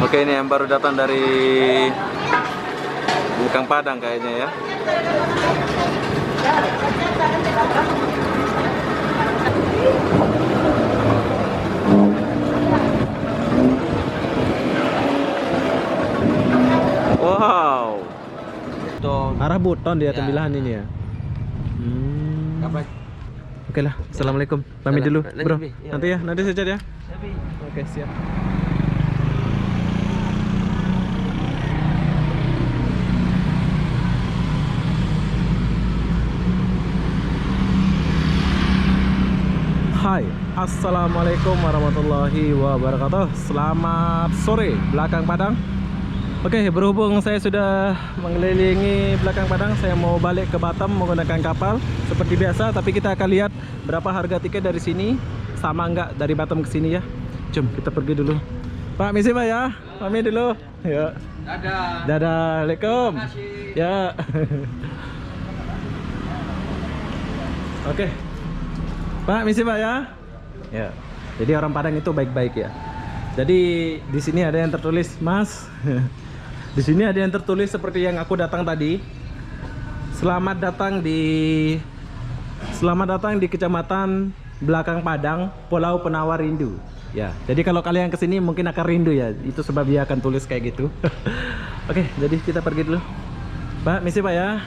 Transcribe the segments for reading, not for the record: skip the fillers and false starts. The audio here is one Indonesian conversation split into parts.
Oke, ini yang baru datang dari Belakang Padang kayaknya ya. Wow. Arah Buton dia tembilahan ini ya. Oke lah, assalamualaikum. Pamit dulu, bro. Nanti ya, nanti saja ya. Oke, siap. Hai, assalamualaikum warahmatullahi wabarakatuh. Selamat sore Belakang Padang. Oke, berhubung saya sudah mengelilingi Belakang Padang, saya mau balik ke Batam menggunakan kapal seperti biasa. Tapi kita akan lihat berapa harga tiket dari sini, sama enggak dari Batam ke sini ya. Jom kita pergi dulu. Pak, misi Pak ya, pamit dulu. Ya. Dadah. Dadah, Assalamualaikum. Ya. Oke. Pak, misi Pak ya. Ya. Jadi orang Padang itu baik-baik ya. Jadi di sini ada yang tertulis, Mas. Di sini ada yang tertulis seperti yang aku datang tadi. Selamat datang di Kecamatan Belakang Padang, Pulau Penawar Rindu. Ya. Jadi kalau kalian kesini mungkin akan rindu ya. Itu sebab dia akan tulis kayak gitu. Oke, jadi kita pergi dulu. Pak, misi Pak ya.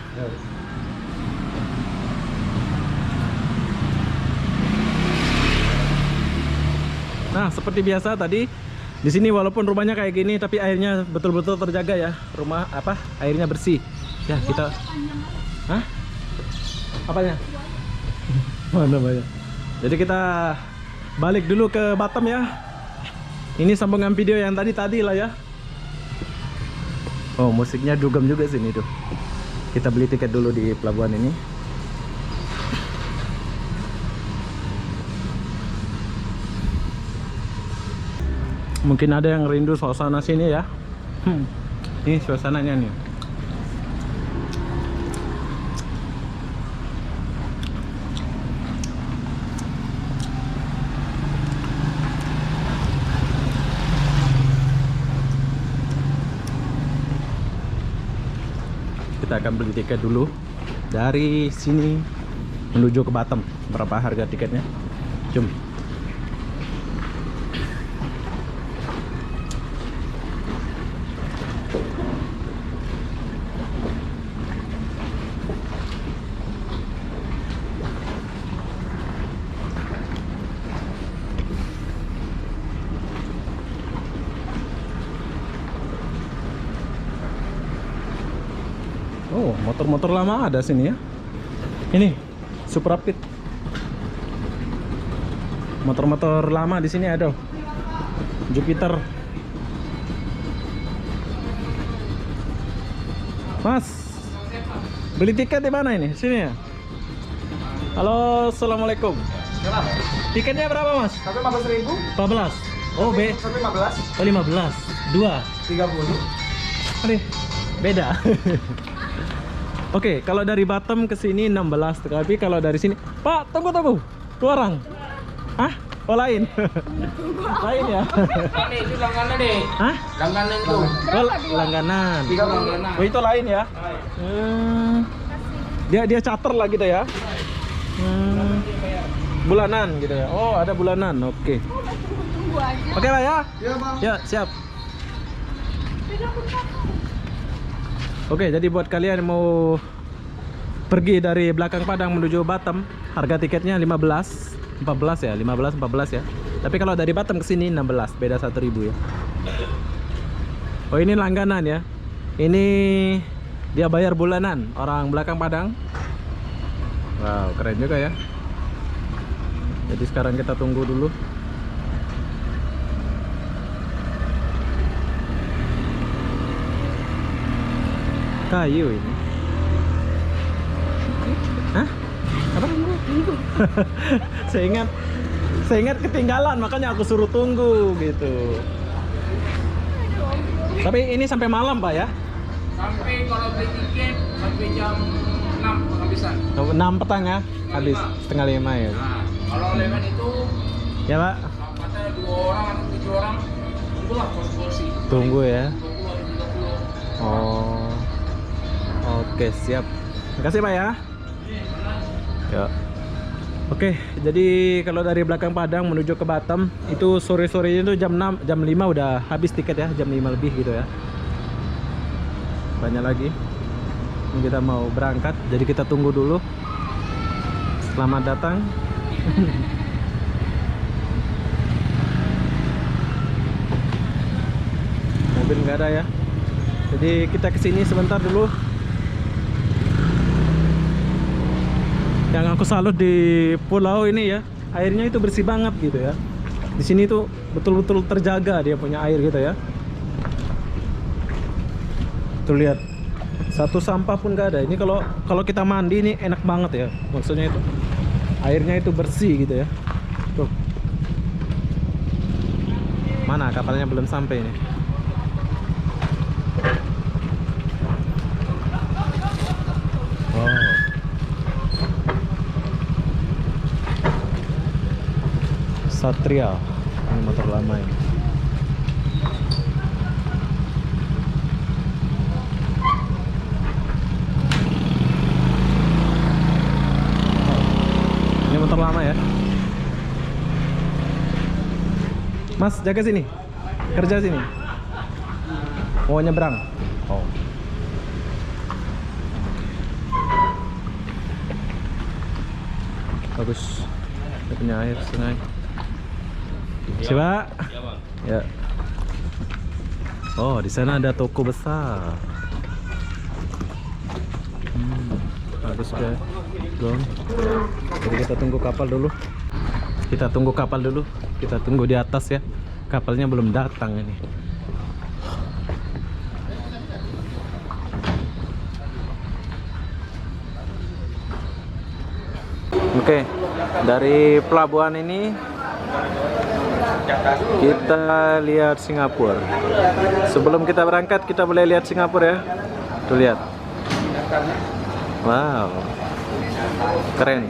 Nah, seperti biasa tadi di sini walaupun rumahnya kayak gini tapi airnya betul-betul terjaga ya. Rumah apa? Airnya bersih. Ya, kita Hah? Apanya? Mana banyak. Jadi kita balik dulu ke Batam ya. Ini sambungan video yang tadi lah ya. Oh, musiknya dugem juga sini tuh. Kita beli tiket dulu di pelabuhan ini. Mungkin ada yang rindu suasana sini ya. Ini suasananya nih. Kita akan beli tiket dulu dari sini menuju ke Batam. Berapa harga tiketnya? Jom. Oh, motor-motor lama ada sini ya. Ini Super Rapid. Motor-motor lama di sini ada. Jupiter. Mas, beli tiket di mana ini? Sini ya. Halo, assalamualaikum. Tiketnya berapa Mas? 15.000. 14. Oh, 15. Oh, 15. 2. 30. Aduh, beda. Oke, kalau dari Batam ke sini 16, tapi kalau dari sini, Pak, tunggu. 2 orang. Hah? Oh, lain. Lain ya. Ini itu langganan deh. Hah? Langganan itu. Oh, langganan. 3 langganan. Oh, itu lain ya. Dia charter lah gitu ya. Bulanan gitu ya. Oh, ada bulanan. Oke. Oke lah ya. Iya, Bang. Ya, siap. Oke, jadi buat kalian yang mau pergi dari Belakang Padang menuju Batam, harga tiketnya 14 ya, 14 ya. Tapi kalau dari Batam ke sini 16, beda 1.000 ya. Oh, ini langganan ya. Ini dia bayar bulanan, orang Belakang Padang. Wow, keren juga ya. Jadi sekarang kita tunggu dulu. Kayu ini. Hah? Apa? Saya ingat ketinggalan, makanya aku suruh tunggu gitu. Tapi ini sampai malam Pak ya? Sampai kalau beli tiket sampai jam 6 6 penghabisan. 6 petang ya, habis setengah 5 ya. Nah, kalau lemen itu Ya Pak, katanya 2 orang atau 7 orang tunggulah porsi. tunggu ya. 20 atau 30. Oh, oke siap. Makasih Pak ya. Ya. Oke, jadi kalau dari belakang Padang menuju ke Batam itu sore-sorenya itu jam 6, jam 5 udah habis tiket ya, jam 5 lebih gitu ya. Banyak lagi. Ini kita mau berangkat, jadi kita tunggu dulu. Selamat datang. Mobil nggak ada ya. Jadi kita kesini sebentar dulu. Yang aku salut di pulau ini ya, airnya itu bersih banget gitu ya. Di sini tuh betul-betul terjaga dia punya air gitu ya. Tuh lihat, satu sampah pun nggak ada. Ini kalau kita mandi ini enak banget ya. Maksudnya itu airnya itu bersih gitu ya. Tuh. Mana kapalnya belum sampai ini. Oh. Satria, ini motor lama ini. Ini motor lama ya. Mas, jaga sini. Kerja sini. Mau nyebrang. Oh. Bagus. Dia punya air sungai. Coba. Ya. Oh, di sana ada toko besar. Bagus deh. Dong. Jadi kita tunggu kapal dulu. Kita tunggu kapal dulu. Kita tunggu di atas ya. Kapalnya belum datang ini. Oke, dari pelabuhan ini kita lihat Singapura. Sebelum kita berangkat kita boleh lihat Singapura ya. Tuh lihat. Wow. Keren.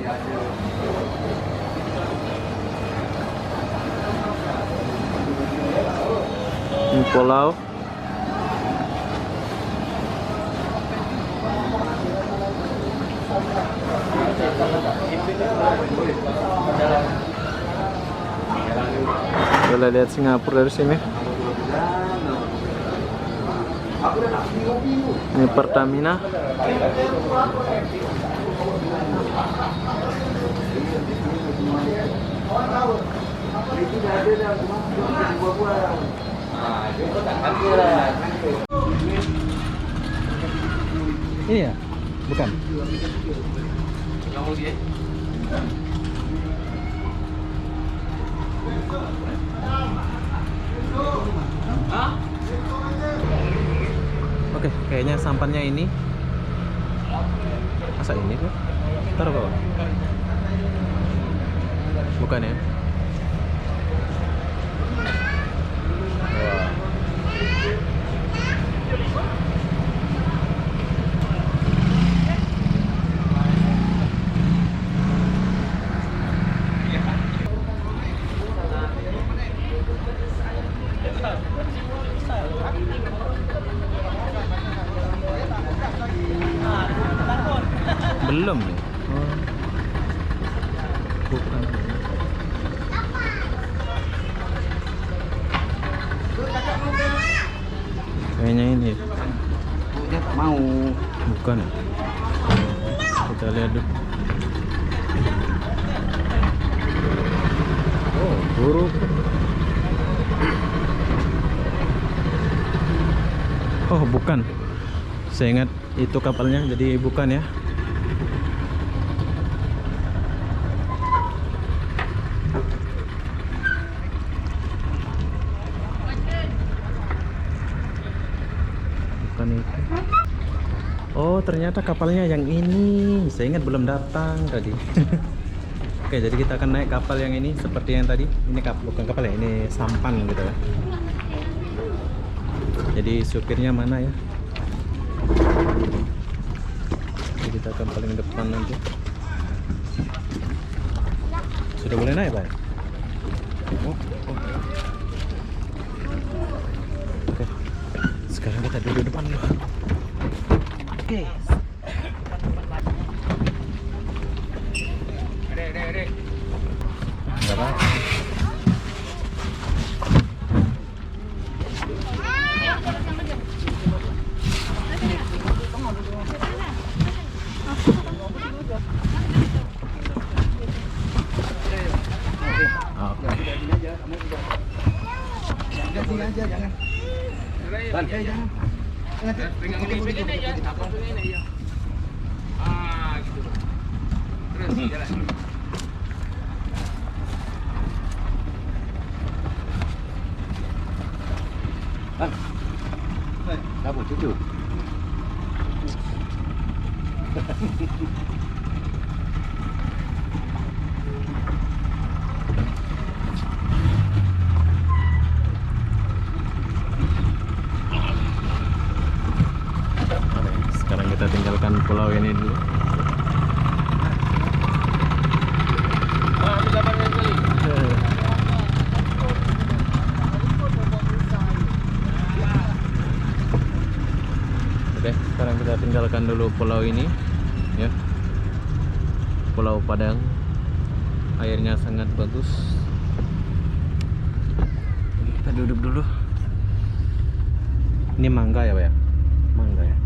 Ini pulau. Boleh lihat Singapura dari sini. Ini Pertamina. Ini ya? Bukan. Oke, kayaknya sampannya ini. Masa ini tuh? Taruh bawah. Bukan ya? Wah. Belum nih. Oh. Bukan. Kayaknya ini. Mau. Bukan. Kita lihat dulu. Oh, buruk. Oh, bukan. Saya ingat itu kapalnya, jadi bukan ya. Bukan itu. Oh, ternyata kapalnya yang ini. Saya ingat belum datang tadi. Oke, jadi kita akan naik kapal yang ini seperti yang tadi. Ini bukan kapal ya, ini sampan gitu ya. Jadi supirnya mana ya? Jadi kita Kita akan paling depan nanti. Sudah boleh naik, Pak? Oh. Oke. Sekarang kita duduk depan dulu. Oke. Dek. Enggak apa. Jangan. Pegang ini aja. Apa ini ya? Ah, gitu. Terus jalan. Kamu cucu. Sekarang kita tinggalkan pulau ini dulu. Ah, bisa pakai kali. Oke, sekarang kita tinggalkan dulu pulau ini, ya. Pulau Padang, airnya sangat bagus. Kita duduk dulu. Ini mangga ya, Pak ya? Mangga ya.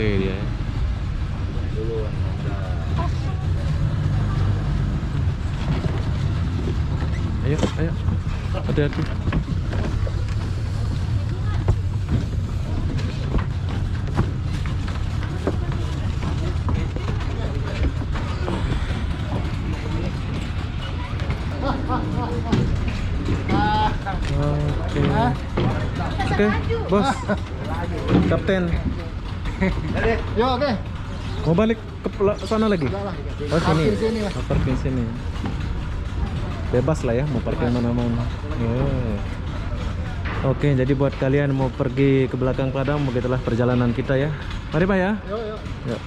gede dia. Dulu Ayo, ayo. Hati-hati. Oke. Oke, bos. Kapten. Yo, oke. Mau balik ke sana lagi? Oh, sini. Parkir sini, Mas. Oh, parkir sini. Bebas lah ya, mau parkir mana-mana. Yeah. Oke, jadi buat kalian mau pergi ke belakang Padang, begitulah perjalanan kita ya. Mari Pak ya. Yo, yo. Yuk.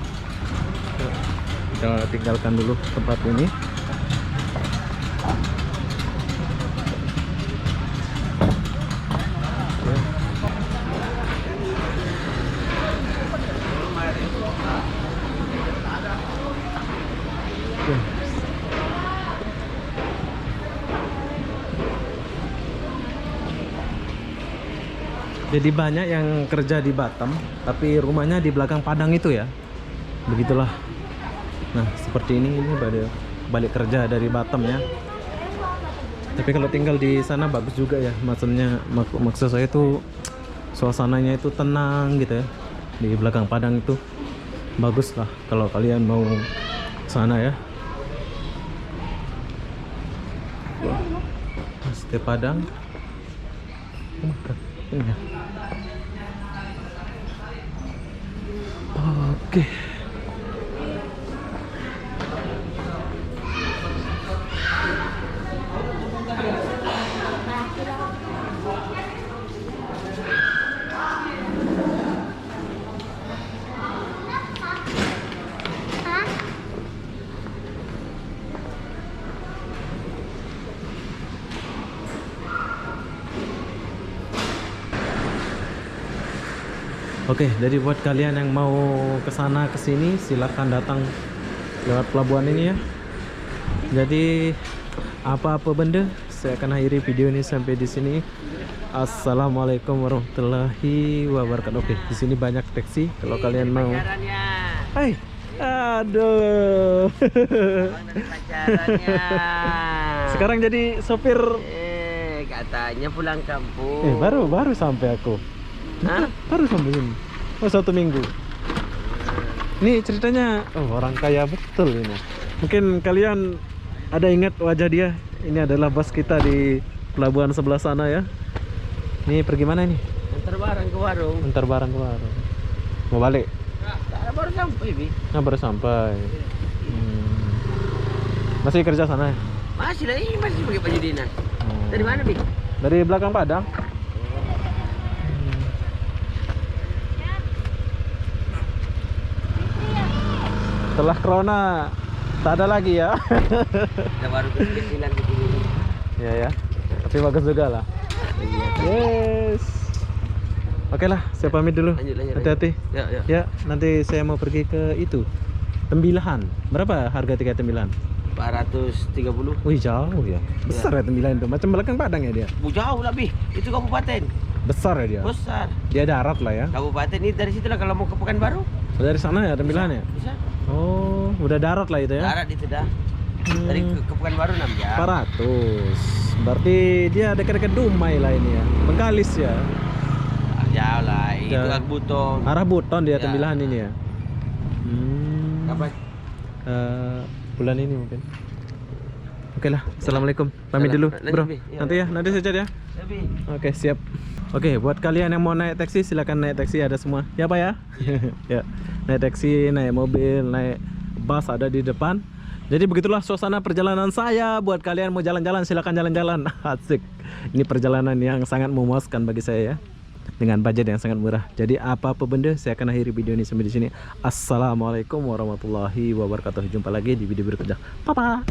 Yuk. Kita tinggalkan dulu tempat ini. Ya. Oke. Jadi banyak yang kerja di Batam, tapi rumahnya di belakang Padang itu ya. Begitulah. Nah, seperti ini balik kerja dari Batam ya. Tapi kalau tinggal di sana bagus juga ya. Maksud saya itu suasananya itu tenang gitu ya. Di belakang Padang itu bagus lah kalau kalian mau sana ya. Stay Padang. Oke. Oke, jadi buat kalian yang mau ke sana ke sini silahkan datang lewat pelabuhan ini ya. Jadi apa-apa benda, saya akan akhiri video ini sampai di sini. Assalamualaikum warahmatullahi wabarakatuh. Oke, di sini banyak taksi kalau kalian mau. Hai. Aduh. Sekarang jadi sopir. Katanya pulang kampung. Baru sampai aku. Hah? Baru sampai sini. Oh, 1 minggu. Ini ceritanya, oh orang kaya betul ini. Mungkin kalian ada ingat wajah dia. Ini adalah bos kita di pelabuhan sebelah sana ya. Ini pergi mana ini? Antar barang ke warung. Antar barang ke warung. Mau balik? Nah, baru sampai, Bi. Nah, baru sampai. Masih kerja sana ya? Masih lah, ini masih pakai baju dinas. Dari mana, Bi? Dari belakang Padang. Setelah corona tak ada lagi ya. Kita baru kecilan di sini. Ya. Tapi bagus juga lah. Yes. Oke lah, saya pamit dulu. Lanjut. Hati-hati. Ya. Ya, nanti saya mau pergi ke itu. Tembilahan. Berapa harga tiket Tembilahan? 430. Wih, jauh ya. Besar ya Tembilahan itu. Macam belakang Padang ya dia. Jauh lah, Bi. Itu kabupaten. Besar ya dia. Besar. Dia darat lah ya. Kabupaten ini dari situ lah kalau mau ke Pekanbaru. Dari sana ya Tembilahan ya? Bisa. Oh, udah darat lah itu ya. Darat itu dah. Dari ke Pekanbaru 6 jam. 400. Berarti dia dekat-dekat Dumai lah ini ya. Bengkalis ya. Jauh lah. Itu Ya. kan Buton. Arah Buton dia Ya. Tembilahan ini ya. Kapan? Bulan ini mungkin. Oke lah, assalamualaikum. Pamit Salam. dulu, Lanjut, bro. Bi. Ya. Nanti ya, nanti saya chat ya. Ya, Bi. Oke, siap. Oke, buat kalian yang mau naik taksi silakan naik taksi, ada semua. Ya Pak ya. Ya. Naik taksi, naik mobil, naik bus ada di depan. Jadi begitulah suasana perjalanan saya. Buat kalian mau jalan-jalan silakan jalan-jalan. Asik. Ini perjalanan yang sangat memuaskan bagi saya ya. Dengan budget yang sangat murah. Jadi apa-apa benda saya akan akhiri video ini sampai di sini. Assalamualaikum warahmatullahi wabarakatuh. Jumpa lagi di video berikutnya. Bye bye.